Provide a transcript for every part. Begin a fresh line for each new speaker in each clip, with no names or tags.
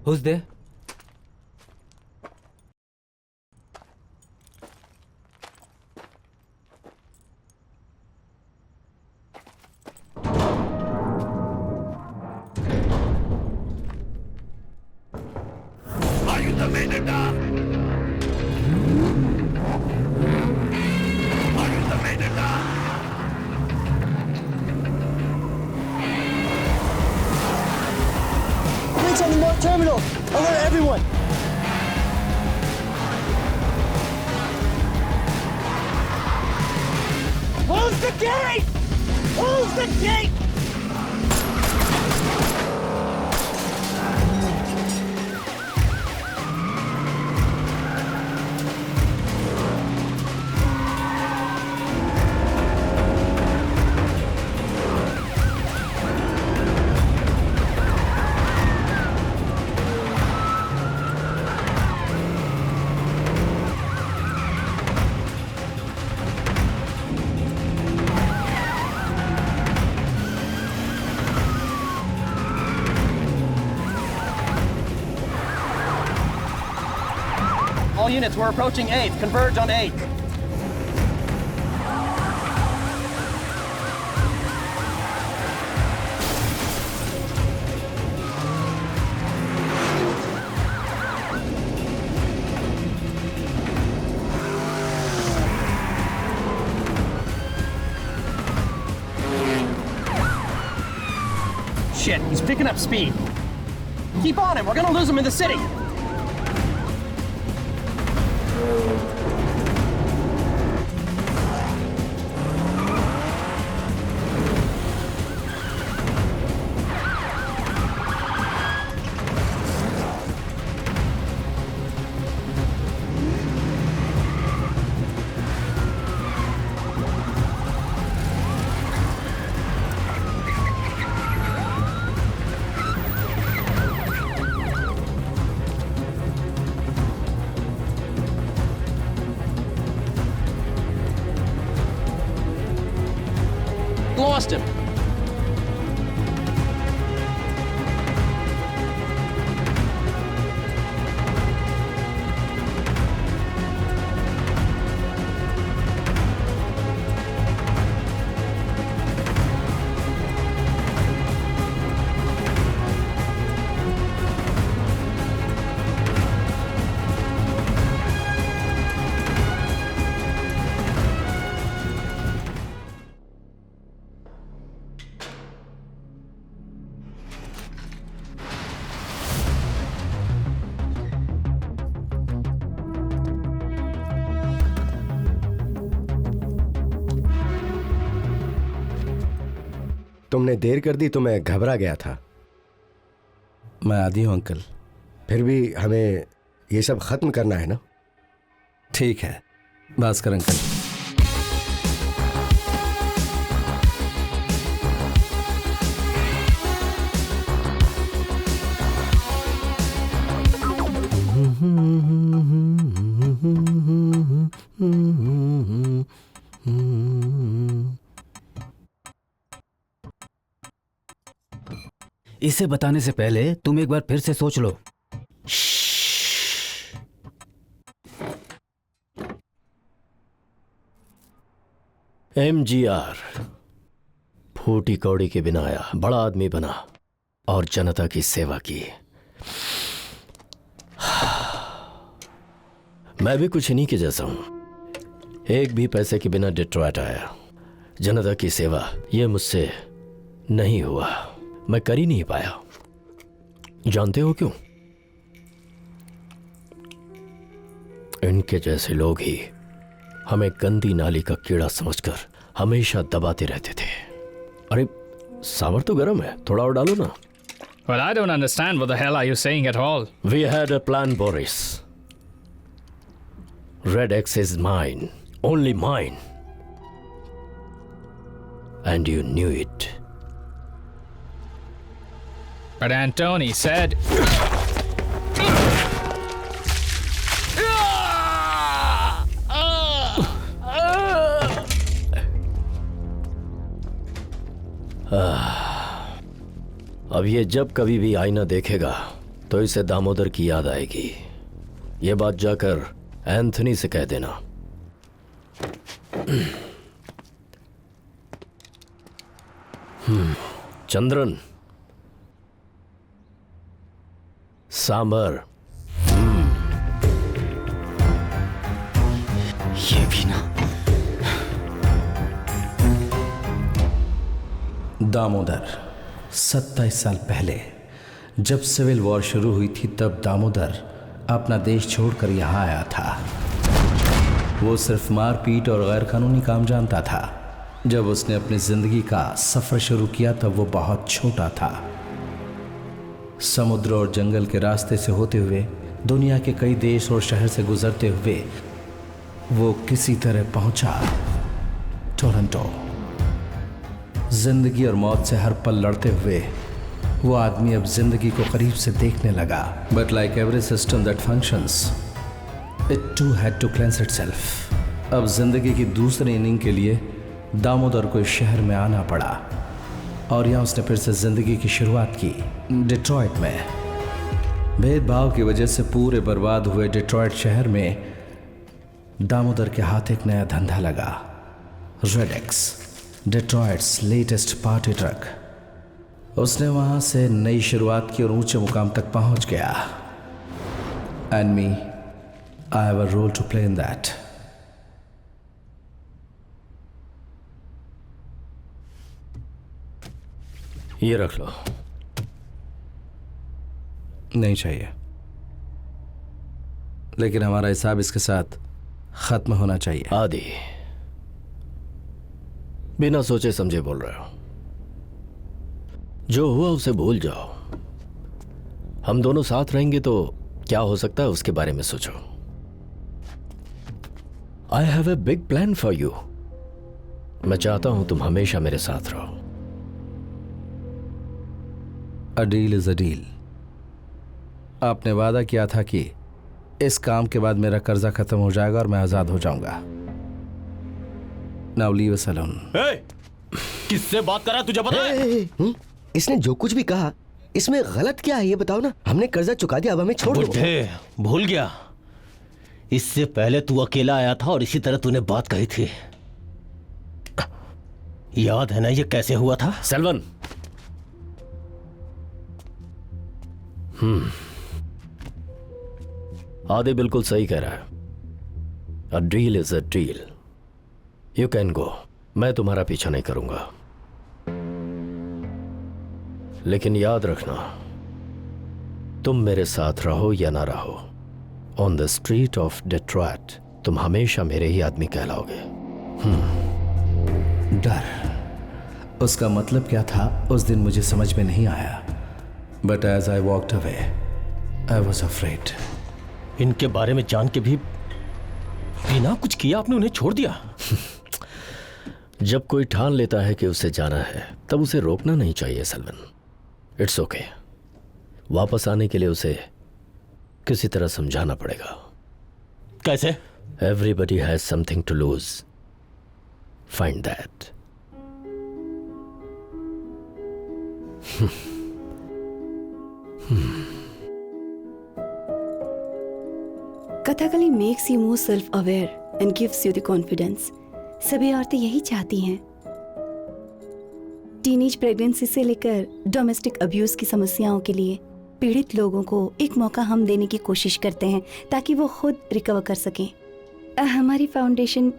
Who's there?
Are you the Vendetta? Are you the Vendetta?
Police on the North Terminal! Alert everyone! Close the gate! Close the gate!
All units, we're approaching 8th. Converge on 8th. Shit, he's picking up speed. Keep on him, we're gonna lose him in the city. Lost him.
तुमने देर कर दी तो मैं घबरा गया था।
मैं आदी हूं अंकल।
फिर भी हमें ये सब खत्म करना है ना?
ठीक है भास्कर अंकल।
इसे बताने से पहले तुम एक बार फिर से सोच लो।
MGR फूटी कौड़ी के बिना आया, बड़ा आदमी बना और जनता की सेवा की। मैं भी कुछ इन्हीं के जैसा हूं। एक भी पैसे के बिना डिट्रॉयट आया। जनता की सेवा ये मुझसे नहीं हुआ, मैं कर ही नहीं पाया। जानते हो क्यों? इनके जैसे लोग ही हमें गंदी नाली का कीड़ा समझकर हमेशा दबाते रहते थे। अरे सांभर तो गर्म है, थोड़ा और डालो ना।
Well, I don't understand what the hell are you saying at all.
We had a plan, Boris. Red X is mine, only mine. And you knew it.
But Antony said...
अब ये जब कभी भी आईना देखेगा तो तो इसे दामोदर की याद आएगी। ये बात जाकर एंथनी से कह देना। चंद्रन, सांबर।
ये भी ना।
दामोदर 27 साल पहले जब सिविल वॉर शुरू हुई थी, तब दामोदर अपना देश छोड़कर यहाँ आया था। वो सिर्फ मारपीट और गैर कानूनी काम जानता था। जब उसने अपनी जिंदगी का सफर शुरू किया तब वो बहुत छोटा था। समुद्र और जंगल के रास्ते से होते हुए, दुनिया के कई देश और शहर से गुजरते हुए वो किसी तरह पहुंचा टोरंटो। जिंदगी और मौत से हर पल लड़ते हुए वो आदमी अब जिंदगी को करीब से देखने लगा। But like every system that functions, it too had to cleanse itself. अब जिंदगी की दूसरी इनिंग के लिए दामोदर को इस शहर में आना पड़ा और यहाँ उसने फिर से जिंदगी की शुरुआत की, डिट्रॉइट में। भेदभाव की वजह से पूरे बर्बाद हुए डिट्रॉइट शहर में दामोदर के हाथ एक नया धंधा लगा, रेडेक्स, डिट्रॉइट्स लेटेस्ट पार्टी ट्रक। उसने वहां से नई शुरुआत की और ऊंचे मुकाम तक पहुंच गया। And me, I have a role to play in that.
ये रख लो।
नहीं चाहिए, लेकिन हमारा हिसाब इसके साथ खत्म होना चाहिए।
आदि, बिना सोचे समझे बोल रहे हो। जो हुआ उसे भूल जाओ। हम दोनों साथ रहेंगे तो क्या हो सकता है उसके बारे में सोचो। I have a big plan for you. मैं चाहता हूं तुम हमेशा मेरे साथ रहो।
A deal is a deal. आपने वादा किया था कि इस काम के बाद मेरा कर्जा खत्म हो जाएगा और मैं आजाद हो जाऊंगा। Now leave us alone.
किससे बात कर रहा है तुझे पता है?
इसने जो कुछ भी कहा इसमें गलत क्या है ये बताओ ना। हमने कर्जा चुका दिया, अब हमें छोड़ दो।
बुढ़े, भूल गया? इससे पहले तू अकेला आया था और इसी तरह तूने बात कही थी। याद है ना ये कैसे हुआ था?
सेल्वन, आदि बिल्कुल सही कह रहा है। A deal is a deal. You can go. मैं तुम्हारा पीछा नहीं करूंगा, लेकिन याद रखना, तुम मेरे साथ रहो या ना रहो, on the street of Detroit तुम हमेशा मेरे ही आदमी कहलाओगे।
डर, उसका मतलब क्या था उस दिन मुझे समझ में नहीं आया। But as I walked away I was afraid.
इनके बारे में जान के भी बिना कुछ किया आपने उन्हें छोड़ दिया।
जब कोई ठान लेता है कि उसे जाना है तब उसे रोकना नहीं चाहिए सलमान। It's okay. वापस आने के लिए उसे किसी तरह समझाना पड़ेगा।
कैसे?
Everybody has something to lose, find that.
Kathakali makes you more self aware and gives you the confidence. सभी औरतें यही चाहती हैं। टीनेज प्रेगनेंसी से लेकर डोमेस्टिक अब्यूज की समस्याओं के लिए पीड़ित लोगों को एक मौका हम देने की कोशिश करते हैं ताकि वो खुद रिकवर कर सकें। हमारी फाउंडेशन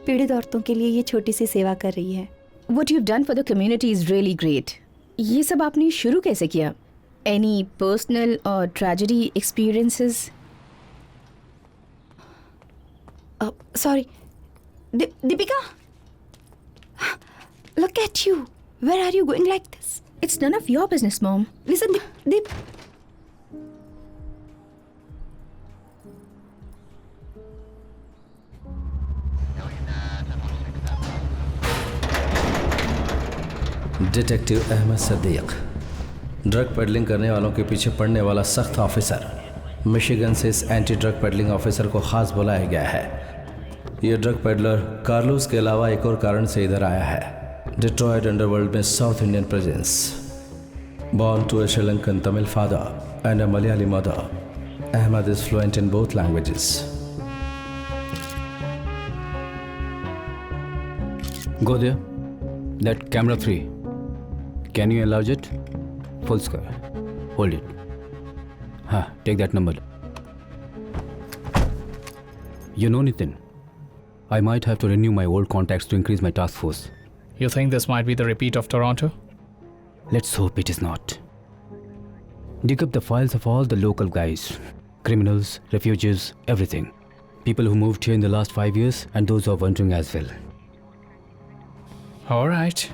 पीड़ित औरतों के लिए ये छोटी सी सेवा कर रही है।
What you've done for the community is really great. ये सब आपने शुरू कैसे किया? Any personal or tragedy experiences?
Sorry, Deepika. Look at you. Where are you going like this?
It's none of your business, Mom.
Listen, Deep.
Detective Ahmed Sadiq, drug peddling करने वालों के पीछे पड़ने वाला सख्त ऑफिसर। मिशिगन से इस एंटी ड्रग पेडलिंग ऑफिसर को खास बुलाया गया है। ये ड्रग पेडलर कार्लोस के अलावा एक और कारण से इधर आया है। डिट्रॉइट अंडरवर्ल्ड में South Indian presence, born to a Sri Lankan Tamil father. and a Malayali mother. Ahmad is fluent in both languages.
Go there. That camera 3. Can you enlarge it? Full square. Hold it. Take that number. You know, Nitin, I might have to renew my old contacts to increase my task force.
You think this might be the repeat of Toronto?
Let's hope it is not. Dig up the files of all the local guys. Criminals, refugees, everything. People who moved here in the last 5 years and those who are wandering as well.
All right.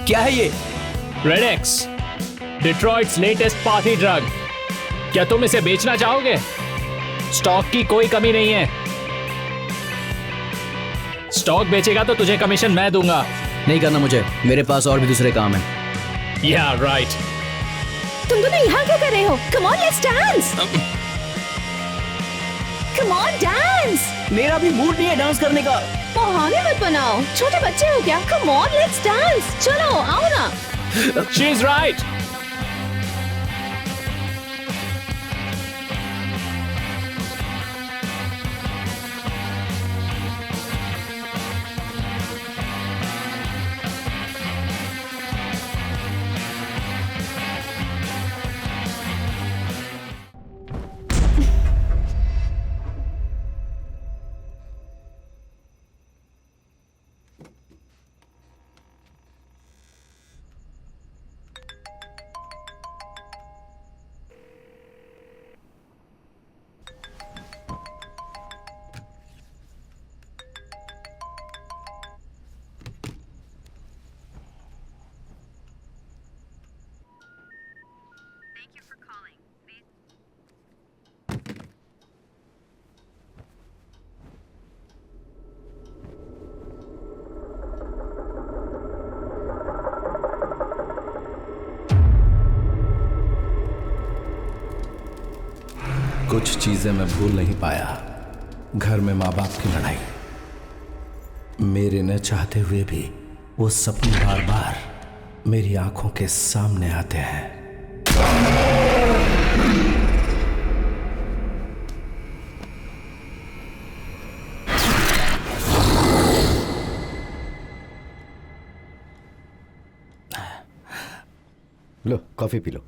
क्या है ये?
Redex, Detroit's latest party drug. क्या तुम इसे बेचना चाहोगे? Stock की कोई कमी नहीं है. स्टॉक बेचेगा तो तुझे कमीशन मैं दूंगा.
नहीं करना मुझे. मेरे पास और भी दूसरे काम हैं.
Yeah, right.
तुम दोनों यहाँ क्या कर रहे हो? Come on, let's dance. Come on, dance.
मेरा भी मूड नहीं है डांस करने का.
बहाने मत बनाओ. छोटे बच्चे हो क्या? Come on, let's dance. चलो, आओ ना.
She's right.
कुछ चीजें मैं भूल नहीं पाया. घर में माँ बाप की लड़ाई, मेरे न चाहते हुए भी वो सपने बार बार मेरी आंखों के सामने आते हैं.
लो कॉफी पी लो.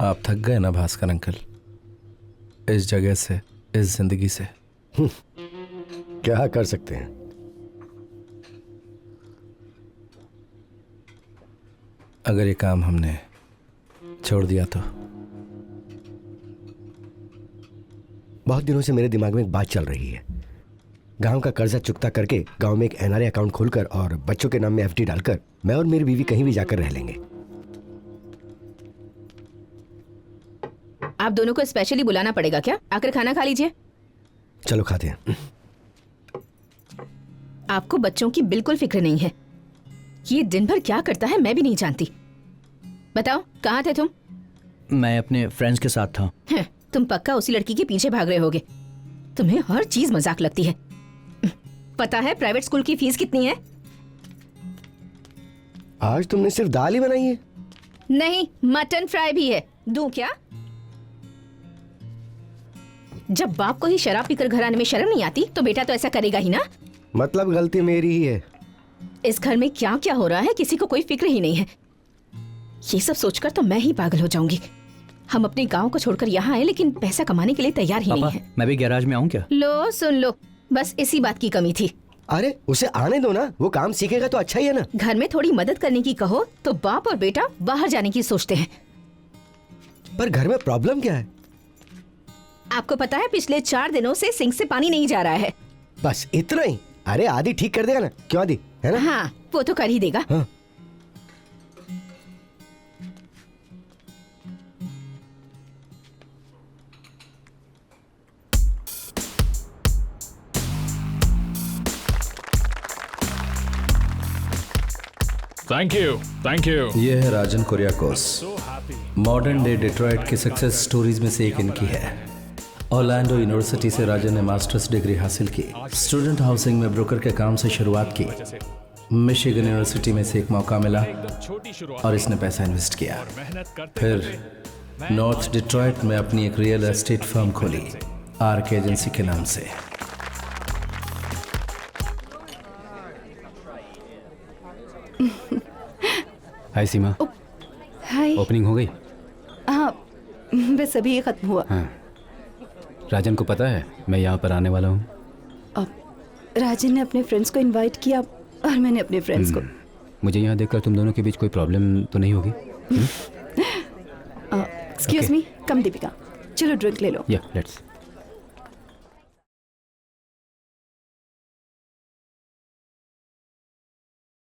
आप थक गए ना भास्कर अंकल, इस जगह से, इस जिंदगी से.
क्या कर सकते हैं.
अगर ये काम हमने छोड़ दिया तो.
बहुत दिनों से मेरे दिमाग में एक बात चल रही है. गांव का कर्जा चुकता करके गांव में एक एनआरआई अकाउंट खोलकर और बच्चों के नाम में एफडी डालकर मैं और मेरी बीवी कहीं भी जाकर रह लेंगे.
आप दोनों को स्पेशली बुलाना पड़ेगा क्या? आकर खाना खा लीजिए.
चलो खाते हैं.
आपको बच्चों की बिल्कुल फिक्र नहीं है. ये दिन भर क्या करता है मैं भी नहीं जानती. बताओ कहाँ थे तुम?
मैं अपने फ्रेंड्स के साथ था.
तुम पक्का उसी लड़की के पीछे भाग रहे होगे. तुम्हें हर चीज मजाक लगती है. पता है प्राइवेट स्कूल की फीस कितनी है?
आज तुमने सिर्फ दाल ही बनाई है?
नहीं, मटन फ्राई भी है. दूं क्या? जब बाप को ही शराब पीकर घर आने में शर्म नहीं आती तो बेटा तो ऐसा करेगा ही ना.
मतलब गलती मेरी ही है.
इस घर में क्या क्या हो रहा है किसी को कोई फिक्र ही नहीं है. ये सब सोचकर तो मैं ही पागल हो जाऊंगी. हम अपने गांव को छोड़कर यहाँ आए लेकिन पैसा कमाने के लिए तैयार ही नहीं है.
मैं भी गैराज में आऊँ क्या?
लो सुन लो, बस इसी बात की कमी थी.
अरे उसे आने दो ना, वो काम सीखेगा तो अच्छा ही है ना.
घर में थोड़ी मदद करने की कहो तो बाप और बेटा बाहर जाने की सोचते हैं.
पर घर में प्रॉब्लम क्या है?
आपको पता है पिछले 4 दिनों से सिंक से पानी नहीं जा रहा है.
बस इतना ही? अरे आदि ठीक कर देगा ना. क्यों आदि? है ना?
हाँ, वो तो कर ही देगा।
हाँ।
Thank you.
ये है राजन कुरियाकोस। मॉडर्न डे डिट्रॉइट की सक्सेस स्टोरीज में से एक इनकी है। ऑरलैंडो यूनिवर्सिटी से राजन ने मास्टर्स डिग्री हासिल की। स्टूडेंट हाउसिंग में ब्रोकर के काम से शुरुआत की। मिशिगन यूनिवर्सिटी में से एक मौका मिला और इसने पैसा इन्वेस्ट किया। फिर नॉर्थ डिट्रॉइट में अपनी एक रियल एस्टेट फर्म खोली, आर्क एजेंसी के नाम से।
हाय सीमा।
हाय।
ओपनिंग हो गई?
हाँ, बस अभी ये खत्म हुआ।
हाँ। राजन को पता है मैं यहाँ पर आने वाला हूँ?
राजन ने अपने फ्रेंड्स को इनवाइट किया और मैंने अपने फ्रेंड्स को।
मुझे यहाँ देखकर तुम दोनों के बीच कोई प्रॉब्लम तो नहीं होगी?
एक्सक्यूज मी, कम दीपिका, चलो ड्रिंक ले लो।
या लेट्स।